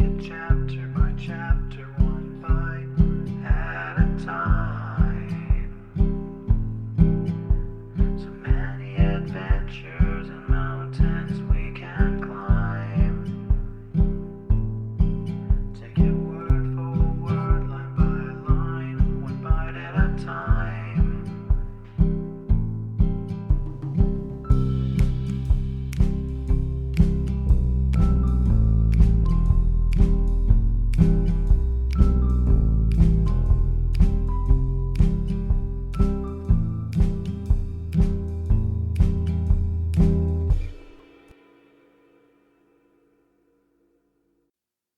it chapter by chapter, one bite at a time. So many adventures and mountains we can climb. Take it word for word, line by line, one bite at a time.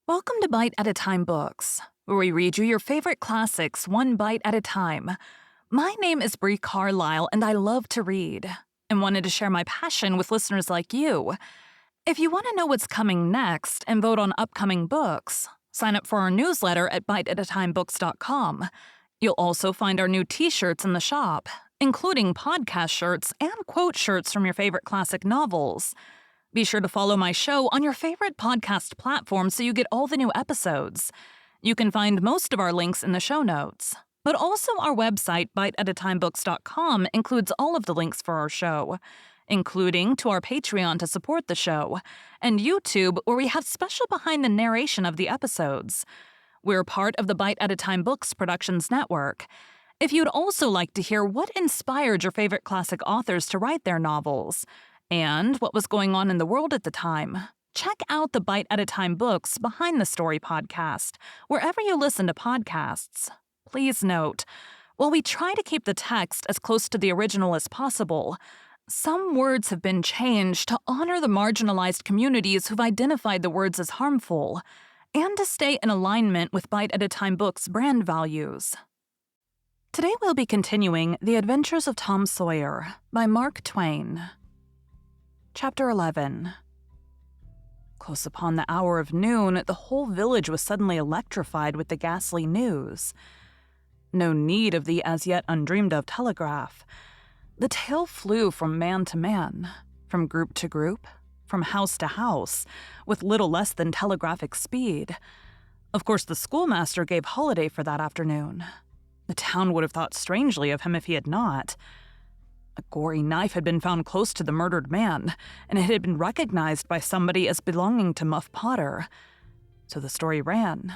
Welcome to Bite at a Time Books, where we read you your favorite classics one bite at a time. My name is Bree Carlile, and I love to read, and wanted to share my passion with listeners like you. If you want to know what's coming next and vote on upcoming books, sign up for our newsletter at biteatatimebooks.com. You'll also find our new t-shirts in the shop, including podcast shirts and quote shirts from your favorite classic novels. Be sure to follow my show on your favorite podcast platform so you get all the new episodes. You can find most of our links in the show notes. But also our website, biteatatimebooks.com, includes all of the links for our show, including to our Patreon to support the show, and YouTube, where we have special behind the narration of the episodes. We're part of the Bite at a Time Books Productions Network. If you'd also like to hear what inspired your favorite classic authors to write their novels, and what was going on in the world at the time, check out the Bite at a Time Books Behind the Story podcast, wherever you listen to podcasts. Please note, while we try to keep the text as close to the original as possible, some words have been changed to honor the marginalized communities who've identified the words as harmful, and to stay in alignment with Bite at a Time Books' brand values. Today we'll be continuing The Adventures of Tom Sawyer by Mark Twain. Chapter 11. Close upon the hour of noon, the whole village was suddenly electrified with the ghastly news. No need of the as yet undreamed-of telegraph. The tale flew from man to man, from group to group, from house to house, with little less than telegraphic speed. Of course, the schoolmaster gave holiday for that afternoon. The town would have thought strangely of him if he had not. A gory knife had been found close to the murdered man, and it had been recognized by somebody as belonging to Muff Potter. So the story ran.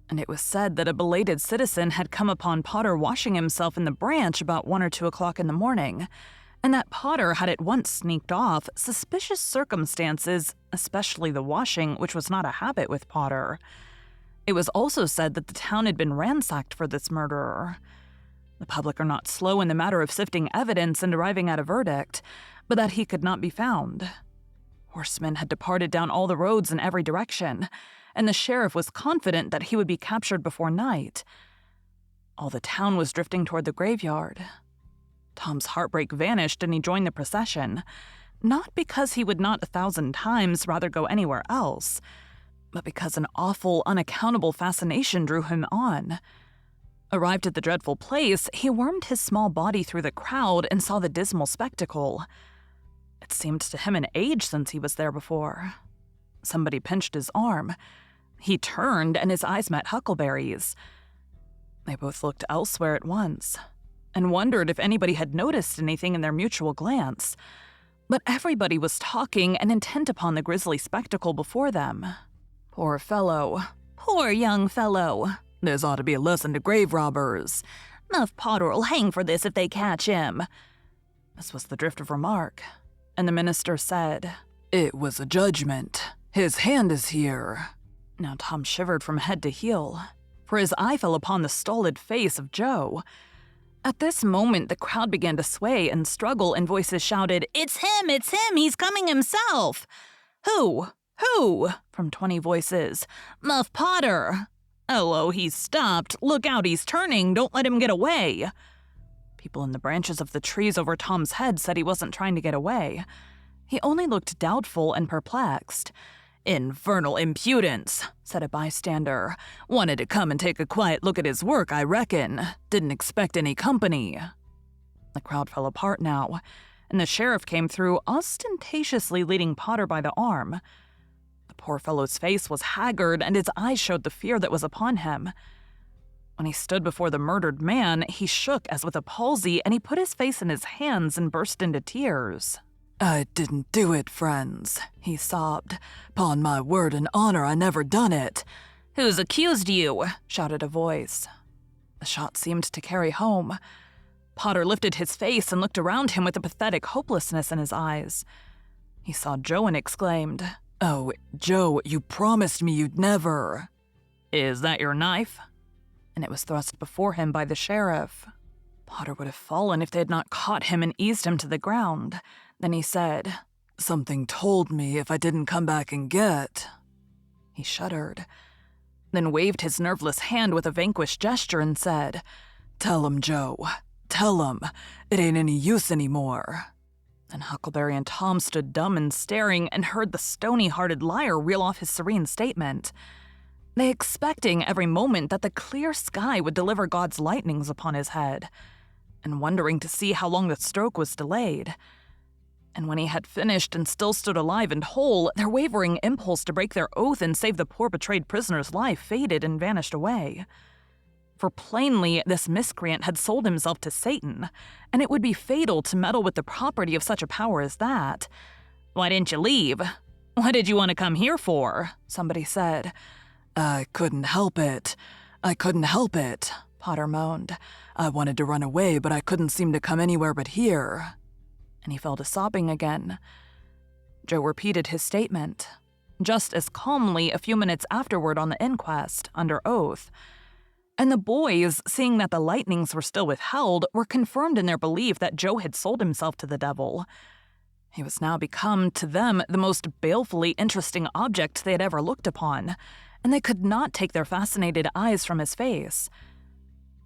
And it was said that a belated citizen had come upon Potter washing himself in the branch about 1 or 2 o'clock in the morning, and that Potter had at once sneaked off, suspicious circumstances, especially the washing, which was not a habit with Potter. It was also said that the town had been ransacked for this murderer. The public are not slow in the matter of sifting evidence and arriving at a verdict, but that he could not be found. Horsemen had departed down all the roads in every direction, and the sheriff was confident that he would be captured before night. All the town was drifting toward the graveyard. Tom's heartbreak vanished and he joined the procession, not because he would not 1,000 times rather go anywhere else, but because an awful, unaccountable fascination drew him on. Arrived at the dreadful place, he wormed his small body through the crowd and saw the dismal spectacle. It seemed to him an age since he was there before. Somebody pinched his arm. He turned, and his eyes met Huckleberry's. They both looked elsewhere at once, and wondered if anybody had noticed anything in their mutual glance. But everybody was talking and intent upon the grisly spectacle before them. Poor fellow. Poor young fellow. This ought to be a lesson to grave robbers. Muff Potter'll hang for this if they catch him. This was the drift of remark, and the minister said, "It was a judgment. His hand is here." Now Tom shivered from head to heel, for his eye fell upon the stolid face of Joe. At this moment, the crowd began to sway and struggle, and voices shouted, "It's him! It's him! He's coming himself!" "Who? Who?" from 20 voices. "Muff Potter." "Hello, he's stopped. Look out, he's turning. Don't let him get away." People in the branches of the trees over Tom's head said he wasn't trying to get away. He only looked doubtful and perplexed. "Infernal impudence," said a bystander. "Wanted to come and take a quiet look at his work, I reckon. Didn't expect any company." The crowd fell apart now, and the sheriff came through, ostentatiously leading Potter by the arm. The poor fellow's face was haggard, and his eyes showed the fear that was upon him. When he stood before the murdered man, he shook as with a palsy, and he put his face in his hands and burst into tears. "I didn't do it, friends," he sobbed. "'Pon my word and honor, I never done it." "Who's accused you?" shouted a voice. The shot seemed to carry home. Potter lifted his face and looked around him with a pathetic hopelessness in his eyes. He saw Joe and exclaimed, "Oh, Joe, you promised me you'd never." "Is that your knife?" And it was thrust before him by the sheriff. Potter would have fallen if they had not caught him and eased him to the ground. Then he said, "Something told me if I didn't come back and get." He shuddered, then waved his nerveless hand with a vanquished gesture and said, "Tell him, Joe. Tell him. It ain't any use anymore." And Huckleberry and Tom stood dumb and staring and heard the stony-hearted liar reel off his serene statement. They expecting every moment that the clear sky would deliver God's lightnings upon his head, and wondering to see how long the stroke was delayed. And when he had finished and still stood alive and whole, their wavering impulse to break their oath and save the poor betrayed prisoner's life faded and vanished away. For plainly this miscreant had sold himself to Satan, and it would be fatal to meddle with the property of such a power as that. "Why didn't you leave? What did you want to come here for?" somebody said. "I couldn't help it. I couldn't help it," Potter moaned. "I wanted to run away, but I couldn't seem to come anywhere but here." And he fell to sobbing again. Joe repeated his statement, just as calmly a few minutes afterward on the inquest, under oath. And the boys, seeing that the lightnings were still withheld, were confirmed in their belief that Joe had sold himself to the devil. He was now become, to them, the most balefully interesting object they had ever looked upon, and they could not take their fascinated eyes from his face.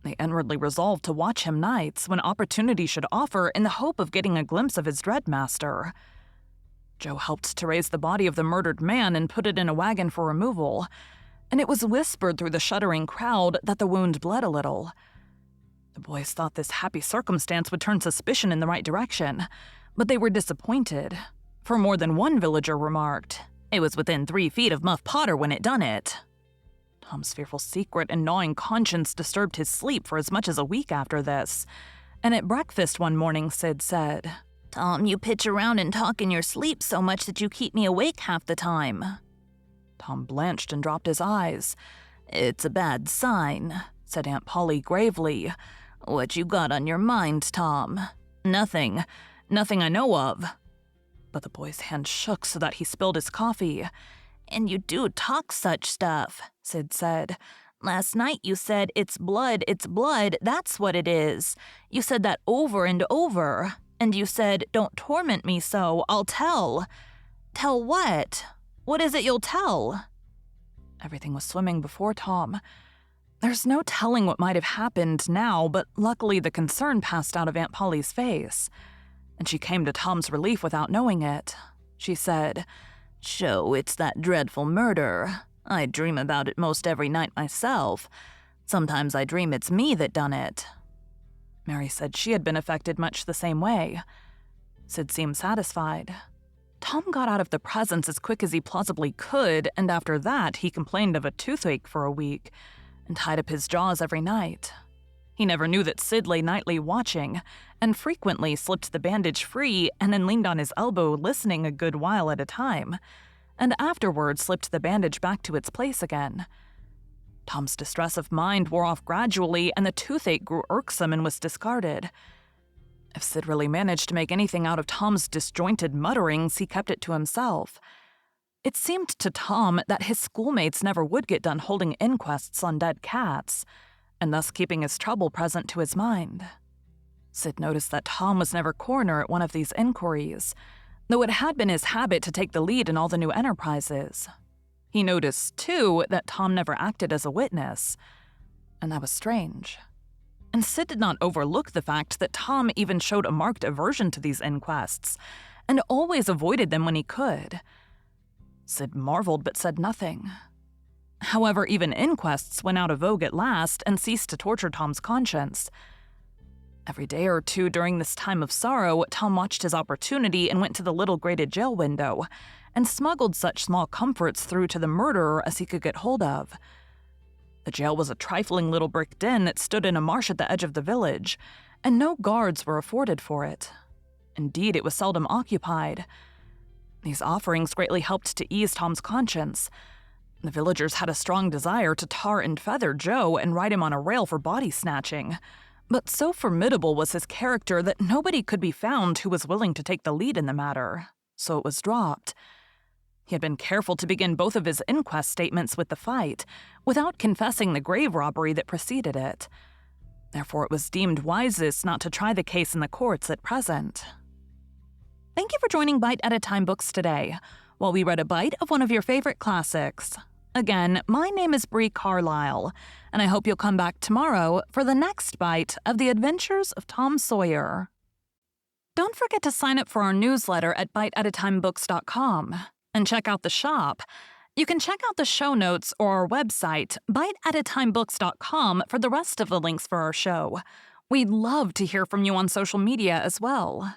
They inwardly resolved to watch him nights when opportunity should offer in the hope of getting a glimpse of his dread master. Joe helped to raise the body of the murdered man and put it in a wagon for removal, and it was whispered through the shuddering crowd that the wound bled a little. The boys thought this happy circumstance would turn suspicion in the right direction, but they were disappointed, for more than one villager remarked, "It was within 3 feet of Muff Potter when it done it." Tom's fearful secret and gnawing conscience disturbed his sleep for as much as a week after this, and at breakfast one morning Sid said, "Tom, you pitch around and talk in your sleep so much that you keep me awake half the time." Tom blanched and dropped his eyes. "It's a bad sign," said Aunt Polly gravely. "What you got on your mind, Tom?" "Nothing. Nothing I know of." But the boy's hand shook so that he spilled his coffee. "And you do talk such stuff," Sid said. "Last night you said, 'It's blood, that's what it is.' You said that over and over. And you said, 'Don't torment me so, I'll tell.' Tell what? What is it you'll tell?" Everything was swimming before Tom. There's no telling what might have happened now, but luckily the concern passed out of Aunt Polly's face, and she came to Tom's relief without knowing it. She said, "Joe, it's that dreadful murder. I dream about it most every night myself. Sometimes I dream it's me that done it." Mary said she had been affected much the same way. Sid seemed satisfied. Tom got out of the presence as quick as he plausibly could, and after that he complained of a toothache for a week and tied up his jaws every night. He never knew that Sid lay nightly watching, and frequently slipped the bandage free and then leaned on his elbow listening a good while at a time, and afterward slipped the bandage back to its place again. Tom's distress of mind wore off gradually, and the toothache grew irksome and was discarded. If Sid really managed to make anything out of Tom's disjointed mutterings, he kept it to himself. It seemed to Tom that his schoolmates never would get done holding inquests on dead cats, and thus keeping his trouble present to his mind. Sid noticed that Tom was never coroner at one of these inquiries, though it had been his habit to take the lead in all the new enterprises. He noticed, too, that Tom never acted as a witness, and that was strange. And Sid did not overlook the fact that Tom even showed a marked aversion to these inquests, and always avoided them when he could. Sid marveled but said nothing. However, even inquests went out of vogue at last and ceased to torture Tom's conscience. Every day or two during this time of sorrow, Tom watched his opportunity and went to the little grated jail window and smuggled such small comforts through to the murderer as he could get hold of. The jail was a trifling little brick den that stood in a marsh at the edge of the village, and no guards were afforded for it. Indeed, it was seldom occupied. These offerings greatly helped to ease Tom's conscience. The villagers had a strong desire to tar and feather Joe and ride him on a rail for body snatching. But so formidable was his character that nobody could be found who was willing to take the lead in the matter, so it was dropped. He had been careful to begin both of his inquest statements with the fight, without confessing the grave robbery that preceded it. Therefore, it was deemed wisest not to try the case in the courts at present. Thank you for joining Bite at a Time Books today, while we read a bite of one of your favorite classics. Again, my name is Bree Carlile, and I hope you'll come back tomorrow for the next bite of the Adventures of Tom Sawyer. Don't forget to sign up for our newsletter at biteatatimebooks.com and check out the shop. You can check out the show notes or our website, biteatatimebooks.com, for the rest of the links for our show. We'd love to hear from you on social media as well.